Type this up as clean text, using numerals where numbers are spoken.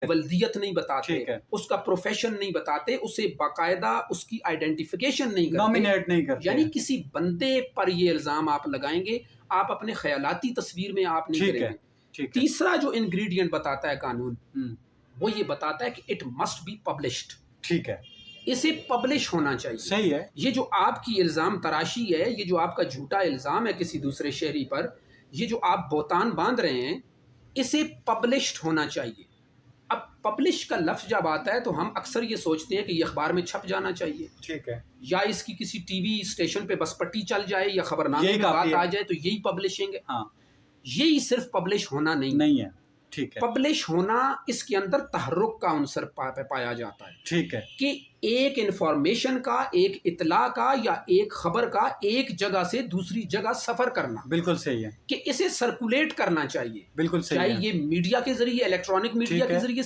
ولدیت نہیں بتاتے، ٹھیک ہے، اس کا پروفیشن نہیں بتاتے، اسے باقاعدہ اس کی آئیڈینٹیفیکیشن نہیں کرتے، نامینیٹ نہیں کرتے، یعنی کسی بندے پر یہ الزام آپ لگائیں گے، آپ اپنے خیالاتی تصویر میں آپ نہیں کریں گے۔ ٹھیک ہے، تیسرا جو انگریڈینٹ بتاتا ہے قانون، ہم، وہ یہ بتاتا ہے کہ اٹ مسٹ بی پبلشڈ، ٹھیک ہے، اسے پبلش ہونا چاہیے۔ صحیح ہے، یہ جو آپ کی الزام تراشی ہے، یہ جو آپ کا جھوٹا الزام ہے کسی دوسرے شہری پر، یہ جو آپ بہتان باندھ رہے ہیں، اسے پبلشڈ ہونا چاہیے۔ اب پبلش کا لفظ جب آتا ہے تو ہم اکثر یہ سوچتے ہیں کہ یہ اخبار میں چھپ جانا چاہیے، ٹھیک ہے، یا اس کی کسی ٹی وی اسٹیشن پہ بس پٹی چل جائے یا خبرنامے یہی میں کافی بات ہے، آ جائے تو یہی پبلشنگ ہے۔ ہاں، یہی صرف پبلش ہونا نہیں ہے، ٹھیک ہے، پبلش ہونا اس کے اندر تحرک کا عنصر پایا جاتا ہے، ٹھیک ہے، کہ ایک انفارمیشن کا، ایک اطلاع کا یا ایک خبر کا ایک جگہ سے دوسری جگہ سفر کرنا، بالکل صحیح ہے، کہ اسے سرکولیٹ کرنا چاہیے، بالکل صحیح چاہے ہے، یہ میڈیا کے ذریعے، الیکٹرانک میڈیا ٹھیک کے ہے۔ ذریعے